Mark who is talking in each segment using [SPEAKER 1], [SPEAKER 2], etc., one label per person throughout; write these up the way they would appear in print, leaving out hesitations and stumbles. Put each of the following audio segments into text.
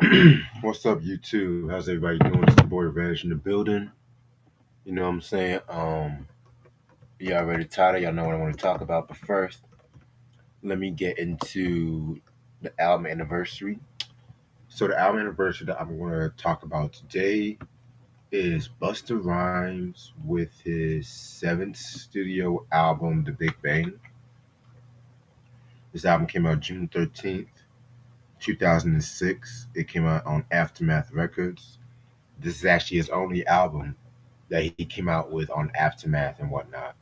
[SPEAKER 1] What's up, YouTube? How's everybody doing? It's the boy Reg in the building. You know what I'm saying? Y'all ready title? Y'all know what I want to talk about. But first, let me get into the album anniversary. So the album anniversary that I'm going to talk about today is Busta Rhymes with his seventh studio album, The Big Bang. This album came out June 13th, 2006. It came out on Aftermath Records. This is actually his only album that he came out with on Aftermath and whatnot.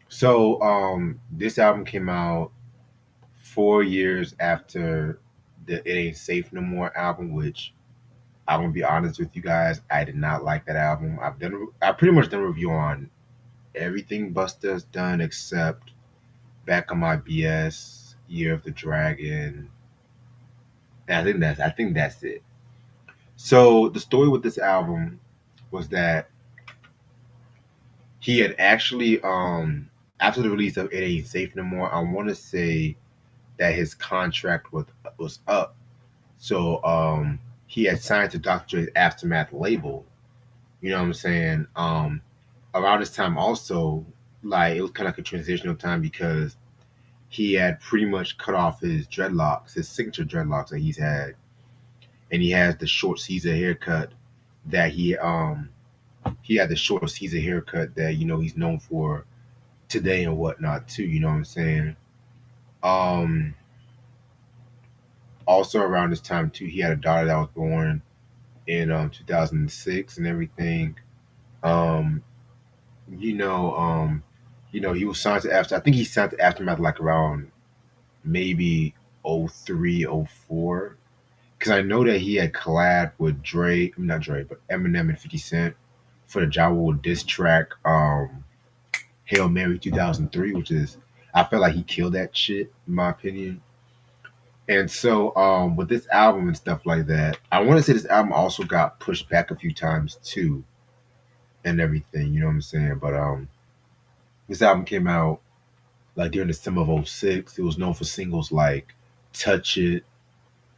[SPEAKER 1] So this album came out 4 years after the It Ain't Safe No More album, which I'm gonna be honest with you guys, I did not like that album. I pretty much done a review on everything Busta's done except Back on My BS, Year of the Dragon. And I think that's it. So the story with this album was that he had actually after the release of It Ain't Safe No More, I want to say that his contract was up. So he had signed to Dr. Dre's Aftermath label. You know what I'm saying? Around this time also, like it was kind of like a transitional time because he had pretty much cut off his dreadlocks, his signature dreadlocks that he's had, and he has the short Caesar haircut that he had the short Caesar haircut that he's known for today and whatnot too. You know what I'm saying? Um, Also around this time too, he had a daughter that was born in 2006 and everything. Um, you know, um, he was signed to After. I think he signed to Aftermath like around maybe '03, '04. Because I know that he had collabed with not Dre, but Eminem and 50 Cent for the Ja Rule diss track, Hail Mary 2003, which is, I felt like he killed that shit, in my opinion. And so, with this album and stuff like that, I want to say this album also got pushed back a few times too, and everything. You know what I'm saying? But this album came out like during the summer of '06. It was known for singles like "Touch It."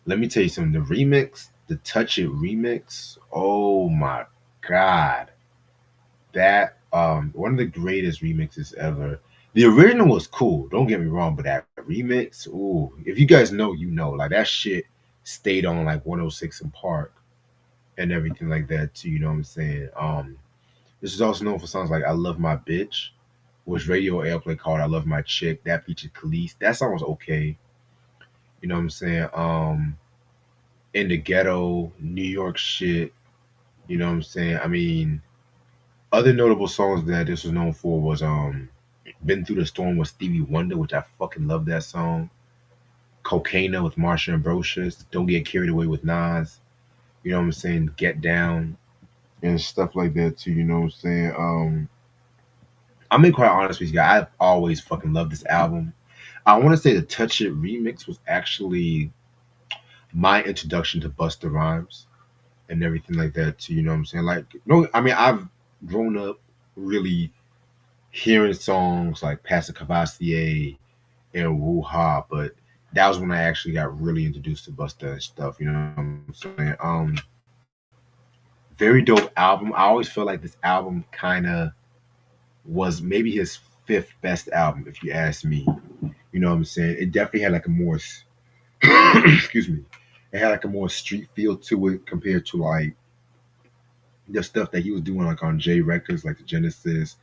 [SPEAKER 1] Let me tell you something. The "Touch It" remix. Oh my god, that one of the greatest remixes ever. The original was cool. Don't get me wrong, but that remix, ooh, if you guys know, you know, like that shit stayed on like 106 in Park and everything like that too. You know what I'm saying? This is also known for songs like "I Love My Bitch," which radio airplay called "I Love My Chick." That featured Khalees. That song was okay. You know what I'm saying? In the Ghetto, New York shit. You know what I'm saying? I mean, other notable songs that this was known for was "Been Through the Storm" with Stevie Wonder, which I fucking love that song. "Cocaina" with Marsha Ambrosius. "Don't Get Carried Away" with Nas. You know what I'm saying? "Get Down" and stuff like that too. You know what I'm saying? I'm being quite honest with you guys. I've always fucking loved this album. I want to say the "Touch It" remix was actually my introduction to Busta Rhymes and everything like that too. You know what I'm saying? Like, no, I mean I've grown up really hearing songs like Pastor Cavassier and Woo Ha, but that was when I actually got really introduced to Busta and stuff. You know what I'm saying? Very dope album. I always feel like this album kind of was maybe his fifth best album, if you ask me. You know what I'm saying? It definitely had like a more, excuse me, it had like a more street feel to it compared to like the stuff that he was doing like on J Records, like the Genesis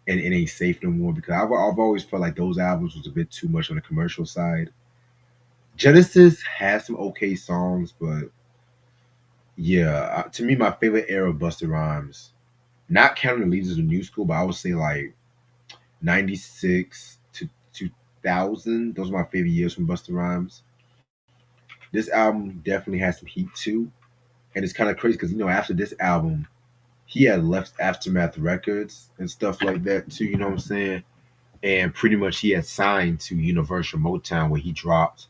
[SPEAKER 1] and It Ain't Safe No More. Because I've always felt like those albums was a bit too much on the commercial side. Genesis has some okay songs, but yeah, to me, my favorite era of Busta Rhymes, not counting the Leaders of New School, but I would say like '96 to 2000. Those are my favorite years from Busta Rhymes. This album definitely has some heat too, and it's kind of crazy because after this album, he had left Aftermath Records and stuff like that too. You know what I'm saying? And pretty much he had signed to Universal Motown where he dropped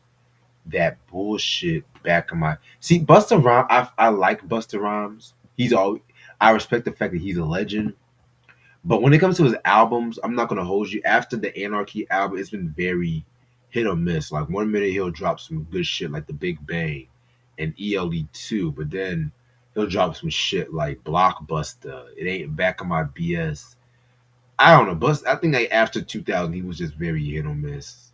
[SPEAKER 1] that bullshit back in my see Busta Rhymes. I like Busta Rhymes. He's all I respect the fact that he's a legend. But when it comes to his albums, I'm not gonna hold you. After the Anarchy album, it's been very hit or miss. Like one minute he'll drop some good shit like The Big Bang, and ELE 2, but then he'll drop some shit like Blockbuster. It ain't back on my BS. I don't know, but I think like after 2000, he was just very hit or miss.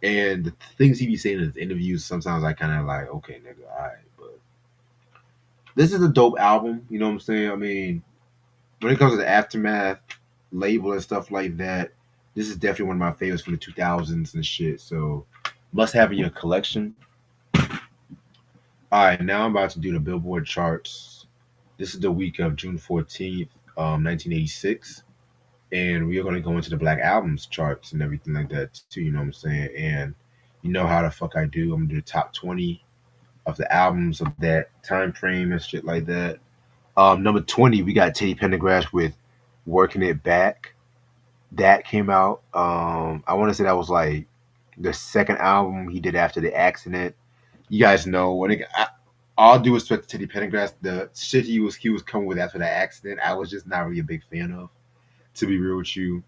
[SPEAKER 1] And the things he be saying in his interviews, sometimes I kind of like, okay, nigga, all right, but this is a dope album. You know what I'm saying? I mean, when it comes to the Aftermath label and stuff like that, this is definitely one of my favorites from the 2000s and shit. So must have in your collection. All right, now I'm about to do the Billboard charts. This is the week of June 14th, 1986. And we are going to go into the Black Albums charts and everything like that too. You know what I'm saying? And you know how the fuck I do. I'm going to do the top 20 of the albums of that time frame and shit like that. Number 20, we got Teddy Pendergrass with Working It Back. That came out. I want to say that was like the second album he did after the accident. You guys know all due respect to Teddy Pendergrass, the shit he was coming with after that accident, I was just not really a big fan of. To be real with you,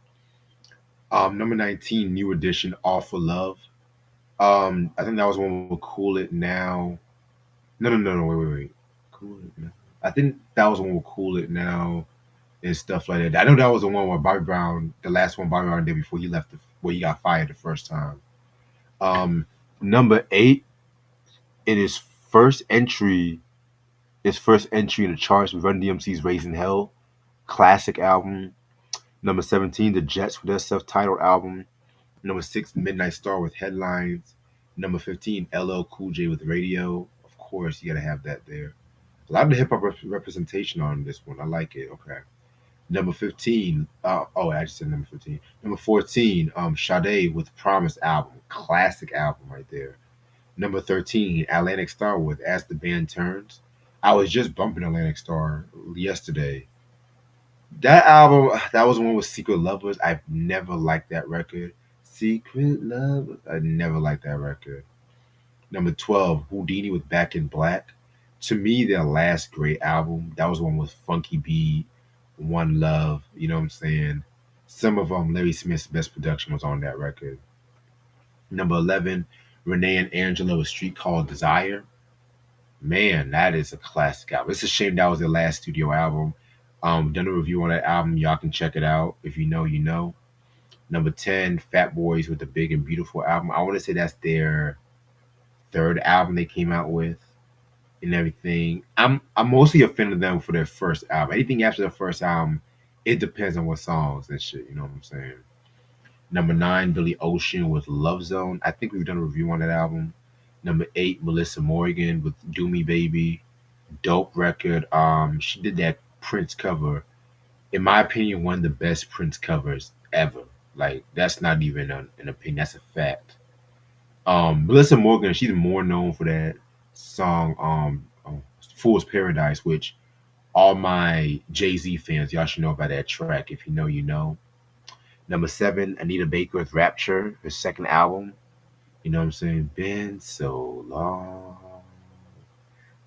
[SPEAKER 1] number 19, New Edition, All for Love. I think that was one with Cool It Now. No, wait. Cool It Now. I think that was one with Cool It Now and stuff like that. I know that was the one where Bobby Brown, the last one Bobby Brown did before he left, where he got fired the first time. Um, Number 8, it is first entry in the charts with Run DMC's Raising Hell, classic album. Number 17, The Jets with their self-titled album. Number 6, Midnight Star with Headlines. Number 15, LL Cool J with Radio. Of course, you gotta have that there. A lot of the hip hop representation on this one. I like it. Okay. Number 15. I just said number 15. Number 14. Sade with Promise album, classic album right there. Number 13. Atlantic Star with As the Band Turns. I was just bumping Atlantic Star yesterday. That album, that was one with Secret Lovers. I've never liked that record. Secret Lovers. I never liked that record. Number 12, Houdini with Back in Black. To me, their last great album. That was one with Funky Beat, One Love. You know what I'm saying? Some of Larry Smith's best production was on that record. Number 11, Renee and Angela with Street Called Desire. Man, that is a classic album. It's a shame that was their last studio album. Done a review on that album. Y'all can check it out. If you know, you know. Number 10, Fat Boys with the Big and Beautiful album. I want to say that's their third album they came out with and everything. I'm mostly a fan of them for their first album. Anything after the first album, it depends on what songs and shit. You know what I'm saying? Number 9, Billy Ocean with Love Zone. I think we've done a review on that album. Number 8, Melissa Morgan with Do Me Baby. Dope record. She did that Prince cover. In my opinion, one of the best Prince covers ever. Like that's not even an opinion. That's a fact. Melissa Morgan, she's more known for that song, Fool's Paradise, which all my Jay-Z fans, y'all should know about that track. If you know, you know. Number 7, Anita Baker with Rapture, her second album. You know what I'm saying? Been so long.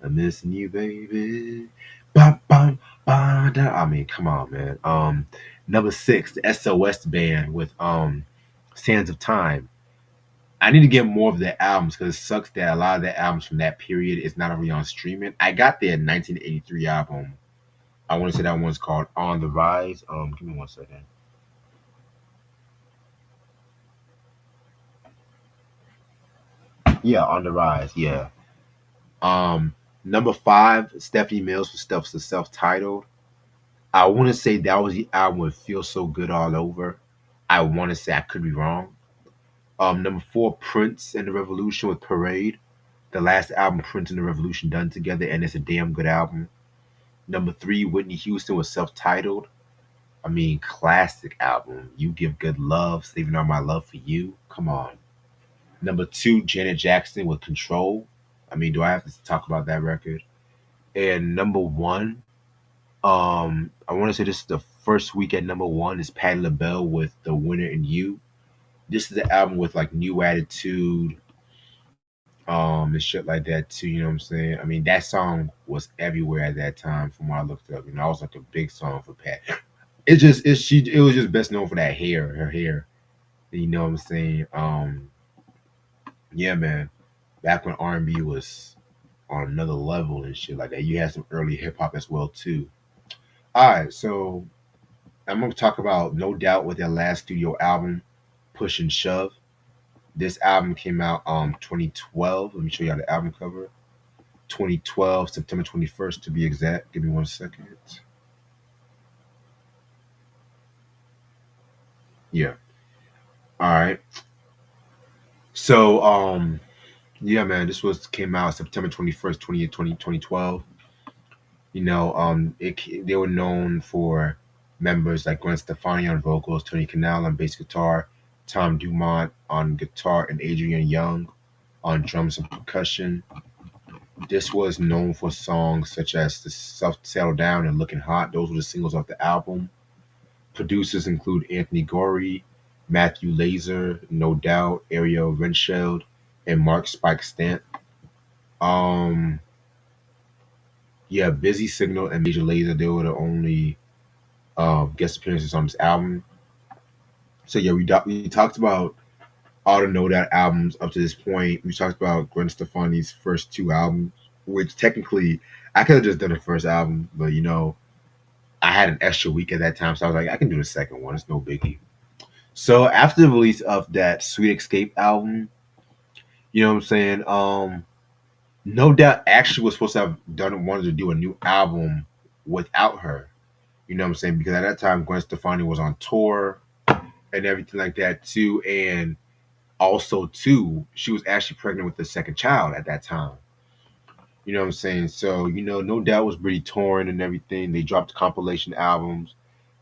[SPEAKER 1] I'm missing you, baby. Bum, bum, bum, da. I mean, come on, man. Number 6, the SOS band with Sands of Time. I need to get more of their albums because it sucks that a lot of the albums from that period is not really on streaming. I got their 1983 album. I want to say that one's called On the Rise. Give me one second. Yeah, On the Rise. Yeah. Number 5, Stephanie Mills with Stuff's the self-titled. I want to say that was the album with Feel So Good All Over. I want to say I could be wrong. Number 4, Prince and the Revolution with Parade. The last album Prince and the Revolution done together, and it's a damn good album. Number 3, Whitney Houston was self-titled. I mean, classic album. You Give Good Love, Saving All My Love for You. Come on. Number 2, Janet Jackson with Control. I mean, do I have to talk about that record? And number 1, I want to say this is the first week at number 1 is Patti LaBelle with The Winner in You. This is the album with like New Attitude, and shit like that too. You know what I'm saying? I mean, that song was everywhere at that time. From what I looked up, you know, I was like a big song for Pat. It was just best known for that hair, her hair. You know what I'm saying? Yeah, man. Back when R&B was on another level and shit like that. You had some early hip hop as well too. All right, so I'm gonna talk about No Doubt with their last studio album, Push and Shove. This album came out 2012. Let me show you all the album cover. 2012, September 21st to be exact. Give me 1 second. Yeah. All right. So yeah, man, this was came out September 21st, 2012. They were known for members like Gwen Stefani on vocals, Tony Kanal on bass guitar, Tom Dumont on guitar, and Adrian Young on drums and percussion. This was known for songs such as "The Self Settle Down" and "Looking Hot." Those were the singles off the album. Producers include Anthony Gorey, Matthew Laser, No Doubt, Ariel Renshaw, and Mark Spike Stamp. Um, yeah, Busy Signal and Major Lazer, they were the only guest appearances on this album. So yeah, we talked about all the No Doubt albums up to this point. We talked about Gwen Stefani's first two albums, which technically I could have just done the first album, but I had an extra week at that time, so I was like, I can do the second one. It's no biggie. So after the release of that Sweet Escape album, you know what I'm saying? No Doubt actually was supposed to have wanted to do a new album without her. You know what I'm saying? Because at that time Gwen Stefani was on tour and everything like that too. And also too, she was actually pregnant with the second child at that time. You know what I'm saying? So, No Doubt was pretty torn and everything. They dropped compilation albums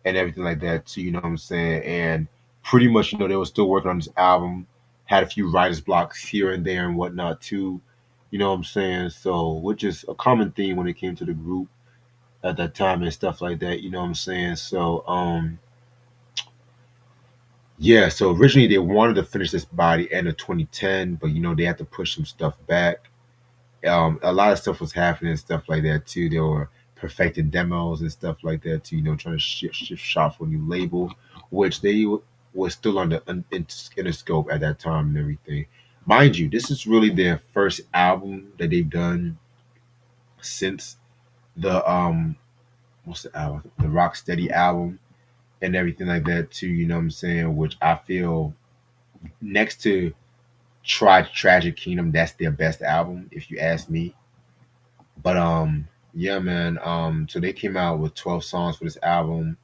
[SPEAKER 1] and everything like that too, you know what I'm saying? And pretty much, they were still working on this album, had a few writer's blocks here and there and whatnot too. You know what I'm saying? So, which is a common theme when it came to the group at that time and stuff like that, you know what I'm saying? So, yeah, so originally they wanted to finish this by the end of 2010, but they had to push some stuff back. A lot of stuff was happening and stuff like that too. They were perfecting demos and stuff like that too. Trying to shift shop for a new label, which they was still under Interscope at that time and everything. Mind you, this is really their first album that they've done since the what's the album? The Rocksteady album and everything like that too. You know what I'm saying? Which I feel next to Tragic Kingdom, that's their best album if you ask me. But yeah, man. So they came out with 12 songs for this album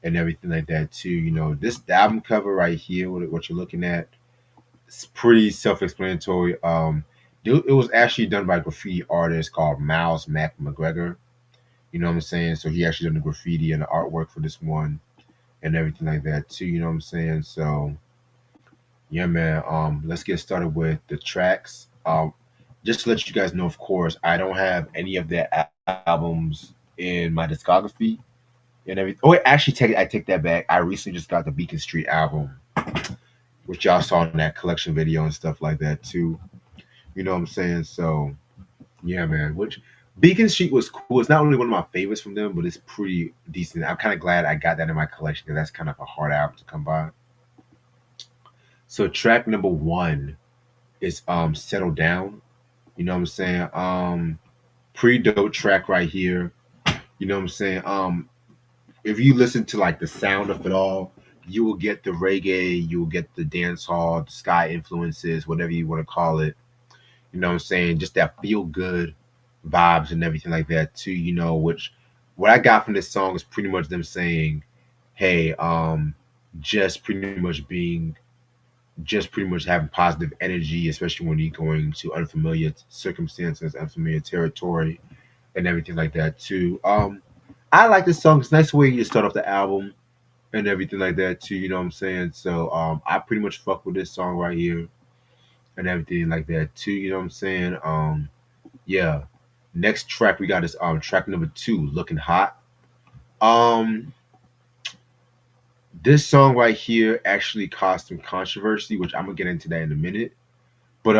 [SPEAKER 1] and everything like that too. This the album cover right here, what you're looking at, it's pretty self-explanatory. It was actually done by a graffiti artist called Miles Mac McGregor. You know what I'm saying? So he actually done the graffiti and the artwork for this one and everything like that too. You know what I'm saying? So yeah, man. Let's get started with the tracks. Just to let you guys know, of course, I don't have any of their albums in my discography and everything. Oh, wait, actually, I take that back. I recently just got the Beacon Street album, which y'all saw in that collection video and stuff like that too. You know what I'm saying? So yeah, man. Which Beacon Street was cool. It's not only one of my favorites from them, but it's pretty decent. I'm kind of glad I got that in my collection because that's kind of a hard album to come by. So track number one is Settle Down. You know what I'm saying? Pretty dope track right here. You know what I'm saying? If you listen to like the sound of it all, you will get the reggae, you will get the dance hall, the sky influences, whatever you want to call it. You know what I'm saying? Just that feel good vibes and everything like that too, which what I got from this song is pretty much them saying, hey, just pretty much being just pretty much having positive energy, especially when you're going to unfamiliar circumstances, unfamiliar territory, and everything like that too. I like this song. It's a nice way to start off the album and everything like that too. You know what I'm saying? So I pretty much fuck with this song right here and everything like that too. You know what I'm saying? Yeah. Next track we got is track number two, Looking Hot. Um, this song right here actually caused some controversy, which I'm gonna get into that in a minute. But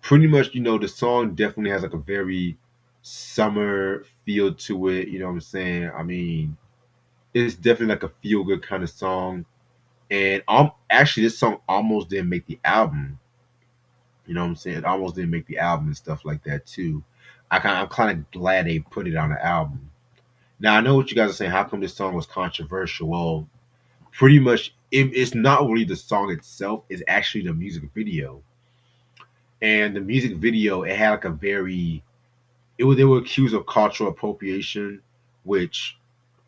[SPEAKER 1] pretty much, the song definitely has like a very summer feel to it. You know what I'm saying? I mean, it's definitely like a feel good kind of song. And actually, this song almost didn't make the album. You know what I'm saying? It almost didn't make the album and stuff like that too. I'm kind of glad they put it on the album. Now I know what you guys are saying. How come this song was controversial? Well, pretty much it's not really the song itself. It's actually the music video. And the music video, it had like a very it was they were accused of cultural appropriation, which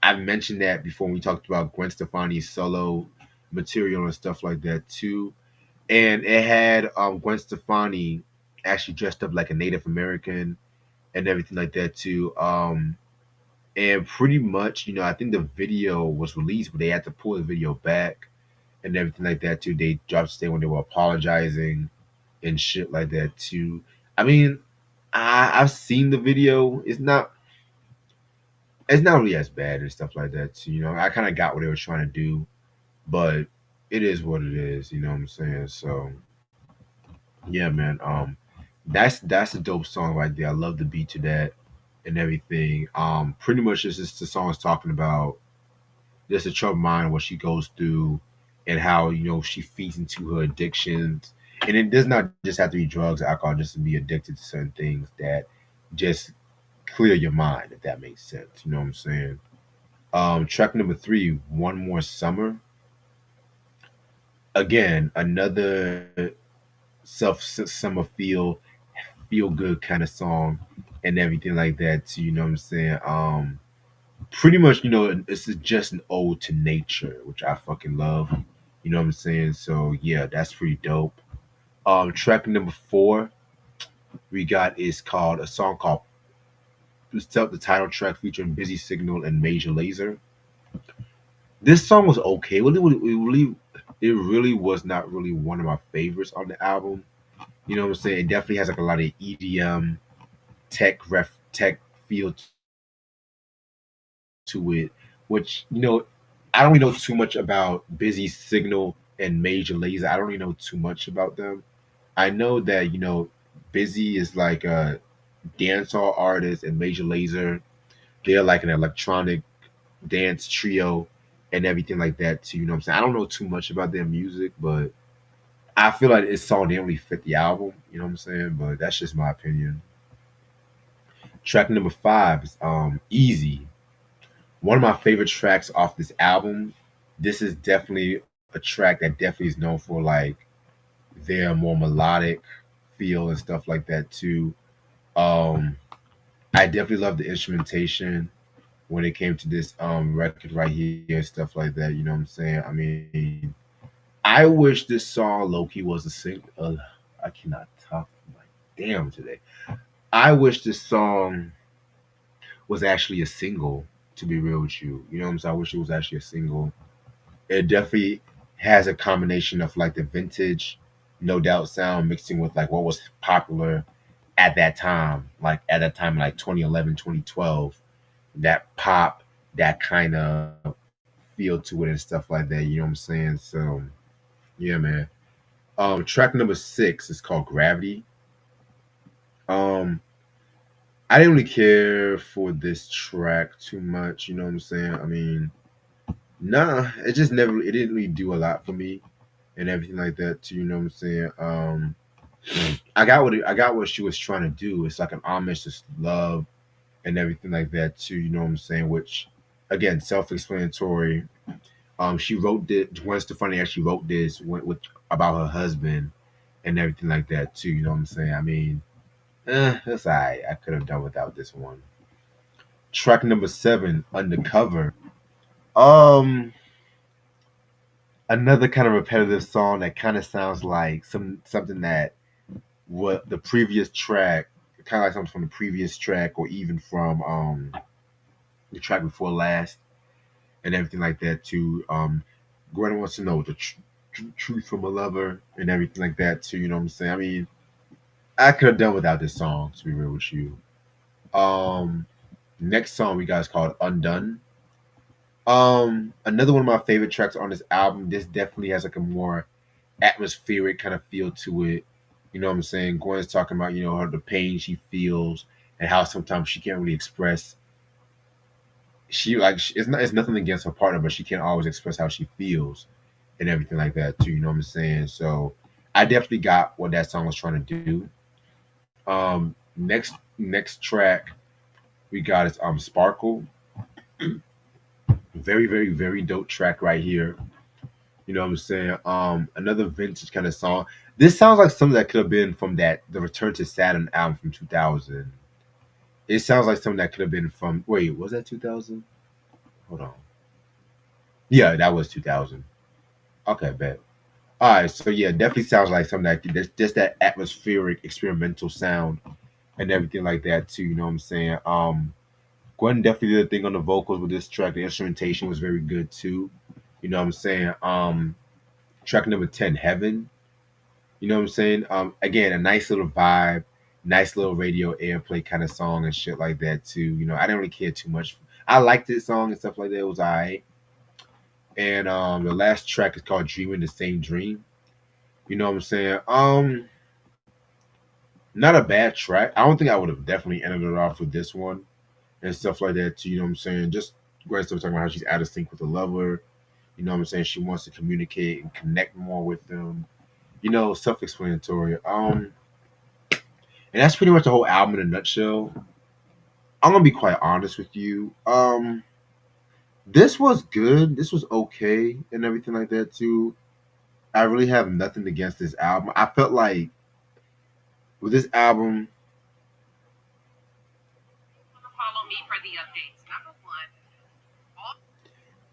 [SPEAKER 1] I mentioned that before when we talked about Gwen Stefani's solo material and stuff like that too. And it had Gwen Stefani actually dressed up like a Native American and everything like that too. And pretty much, I think the video was released, but they had to pull the video back and everything like that too. They dropped a statement when they were apologizing and shit like that too. I mean, I've seen the video. It's not really as bad and stuff like that too. I kind of got what they were trying to do, but it is what it is. You know what I'm saying? So yeah, man. That's a dope song right there. I love the beat to that and everything. Pretty much this is the song is talking about just a troubled mind, what she goes through, and how she feeds into her addictions. And it does not just have to be drugs, alcohol, just to be addicted to certain things that just clear your mind, if that makes sense. You know what I'm saying? Track number three, One More Summer. Again, another self summer feel good kind of song and everything like that too, you know what I'm saying? Pretty much, it's just an ode to nature, which I fucking love. You know what I'm saying? So yeah, that's pretty dope. Track number four we got is called a song called the title track featuring Busy Signal and Major Lazer. This song was okay. It really was not really one of my favorites on the album. You know what I'm saying? It definitely has like a lot of EDM tech feel to it, which I don't really know too much about Busy Signal and Major Lazer. I don't really know too much about them. I know that Busy is like a dancehall artist, and Major Lazer they're like an electronic dance trio and everything like that too. You know what I'm saying? I don't know too much about their music, but I feel like this song didn't really fit the album. You know what I'm saying? But that's just my opinion. Track number five is Easy. One of my favorite tracks off this album. This is definitely a track that definitely is known for like their more melodic feel and stuff like that too. Um, I definitely love the instrumentation when it came to this record right here and stuff like that. You know what I'm saying? I mean, I wish this song Loki was a single. I cannot talk my damn today. I wish this song was actually a single. To be real with you, you know what I'm saying? I wish it was actually a single. It definitely has a combination of like the vintage, no doubt sound mixing with like what was popular at that time, like 2011, 2012. That pop, that kind of feel to it and stuff like that. You know what I'm saying? So yeah, man. Track number six is called Gravity. Um, I didn't really care for this track too much. You know what I'm saying? I mean, nah, it didn't really do a lot for me and everything like that too. You know what I'm saying? I got what she was trying to do. It's like an homage to love and everything like that too. You know what I'm saying? Which, again, self-explanatory. She wrote this. Gwen Stefani actually wrote this with about her husband and everything like that too. You know what I'm saying? I mean, that's alright. I could have done without this one. Track number seven, Undercover. Um, Another kind of repetitive song that kind of sounds like something that what the previous track, kind of like something from the previous track, or even from the track before last, and everything like that too. Gwen wants to know the truth from a lover and everything like that too. You know what I'm saying? I mean, I could have done without this song to be real with you. Um, Next song we got is called Undone. Another one of my favorite tracks on this album. This definitely has like a more atmospheric kind of feel to it. You know what I'm saying? Gwen's talking about her the pain she feels and how sometimes she can't really express. It's nothing against her partner, but she can't always express how she feels and everything like that too. You know what I'm saying? So I definitely got what that song was trying to do. Next track we got is Sparkle. Very, very, very dope track right here. You know what I'm saying? Another vintage kind of song. This sounds like something that could have been from that the Return to Saturn album from 2000. It sounds like something that could have been from. Wait, was that 2000? Hold on. Yeah, that was 2000. Okay, bet. All right, so yeah, definitely sounds like something that there's just that atmospheric experimental sound and everything like that too. You know what I'm saying? Gwen definitely did a thing on the vocals with this track. The instrumentation was very good too. You know what I'm saying? Track number 10, Heaven. You know what I'm saying? Again, a nice little vibe, nice little radio airplay kind of song and shit like that too. You know, I didn't really care too much. I liked this song and stuff like that. It was alright. And the last track is called Dreaming the Same Dream. You know what I'm saying? Not a bad track. I don't think I would have definitely ended it off with this one and stuff like that too. You know what I'm saying? Just Gwen still talking about how she's out of sync with the lover. You know what I'm saying? She wants to communicate and connect more with them. You know, self-explanatory. And that's pretty much the whole album in a nutshell. I'm gonna be quite honest with you. This was good. This was okay and everything like that too. I really have nothing against this album. I felt like with this album.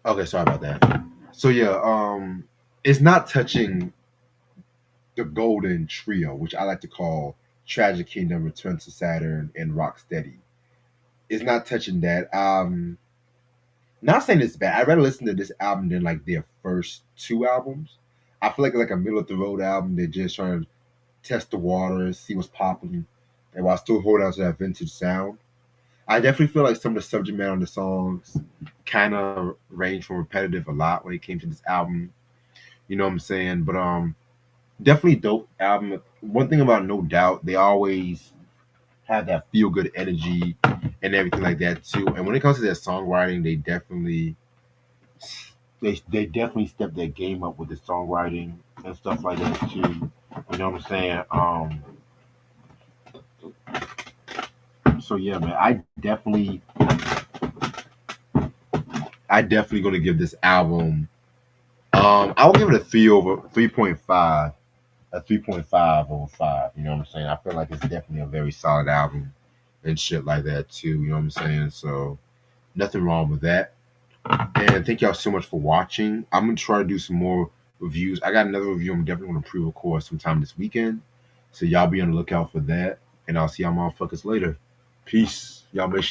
[SPEAKER 1] Okay, sorry about that. So yeah, it's not touching the Golden Trio, which I like to call Tragic Kingdom, Return to Saturn, and Rocksteady. It's not touching that. Not saying it's bad. I'd rather listen to this album than like their first two albums. I feel like a middle of the road album. They're just trying to test the waters, see what's popping, and while still holding on to that vintage sound. I definitely feel like some of the subject matter on the songs kind of range from repetitive a lot when it came to this album. You know what I'm saying? But definitely dope album. One thing about No Doubt, they always have that feel good energy and everything like that too. And when it comes to their songwriting, they definitely step their game up with the songwriting and stuff like that too. You know what I'm saying? So yeah, man, I definitely gonna give this album. I will give it a 3.5, a 3.5 over 5. You know what I'm saying? I feel like it's definitely a very solid album and shit like that too. You know what I'm saying? So nothing wrong with that. And thank y'all so much for watching. I'm gonna try to do some more reviews. I got another review I'm definitely gonna pre-record sometime this weekend. So y'all be on the lookout for that. And I'll see y'all motherfuckers later. Peace. Y'all make sure